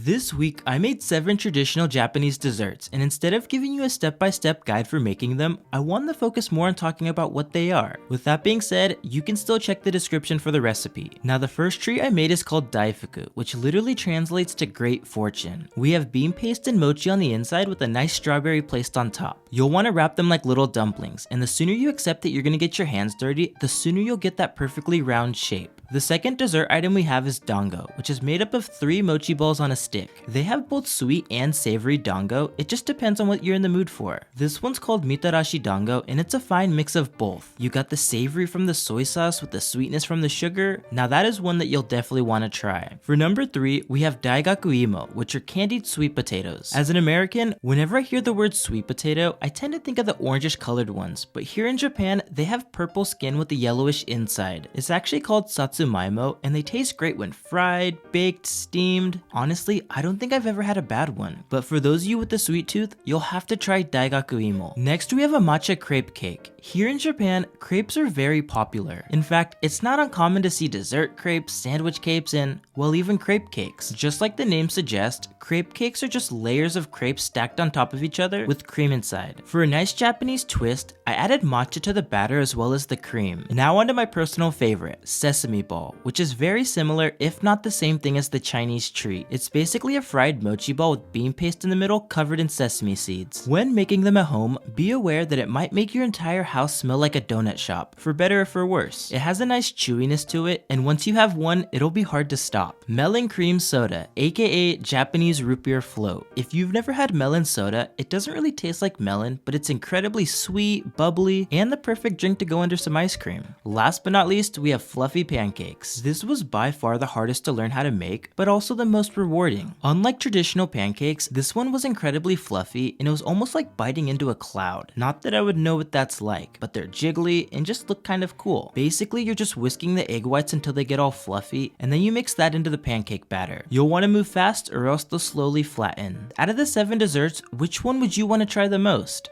This week, I made 7 traditional Japanese desserts, and instead of giving you a step-by-step guide for making them, I wanted to focus more on talking about what they are. With that being said, you can still check the description for the recipe. Now the first treat I made is called Daifuku, which literally translates to great fortune. We have bean paste and mochi on the inside with a nice strawberry placed on top. You'll want to wrap them like little dumplings, and the sooner you accept that you're gonna get your hands dirty, the sooner you'll get that perfectly round shape. The second dessert item we have is dango, which is made up of 3 mochi balls on a stick. They have both sweet and savory dango, it just depends on what you're in the mood for. This one's called Mitarashi Dango, and it's a fine mix of both. You got the savory from the soy sauce with the sweetness from the sugar. Now that is one that you'll definitely want to try. For number 3, we have Daigaku Imo, which are candied sweet potatoes. As an American, whenever I hear the word sweet potato, I tend to think of the orangish colored ones, but here in Japan, they have purple skin with a yellowish inside. It's actually called Satsumaimo, and they taste great when fried, baked, steamed. Honestly, I don't think I've ever had a bad one. But for those of you with a sweet tooth, you'll have to try Daigaku Imo. Next, we have a matcha crepe cake. Here in Japan, crepes are very popular. In fact, it's not uncommon to see dessert crepes, sandwich crepes, and, well, even crepe cakes. Just like the name suggests, crepe cakes are just layers of crepes stacked on top of each other with cream inside. For a nice Japanese twist, I added matcha to the batter as well as the cream. Now onto my personal favorite, Sesame Ball, which is very similar if not the same thing as the Chinese treat. It's basically a fried mochi ball with bean paste in the middle covered in sesame seeds. When making them at home, be aware that it might make your entire house smell like a donut shop, for better or for worse. It has a nice chewiness to it, and once you have one, it'll be hard to stop. Melon cream soda, aka Japanese root beer float. If you've never had melon soda, it doesn't really taste like melon, but it's incredibly sweet, bubbly, and the perfect drink to go under some ice cream. Last but not least, we have fluffy pancakes. This was by far the hardest to learn how to make, but also the most rewarding. Unlike traditional pancakes, this one was incredibly fluffy, and it was almost like biting into a cloud. Not that I would know what that's like, but they're jiggly and just look kind of cool. Basically, you're just whisking the egg whites until they get all fluffy, and then you mix that into the pancake batter. You'll want to move fast or else they'll slowly flatten. Out of the 7 desserts, which one would you want to try the most?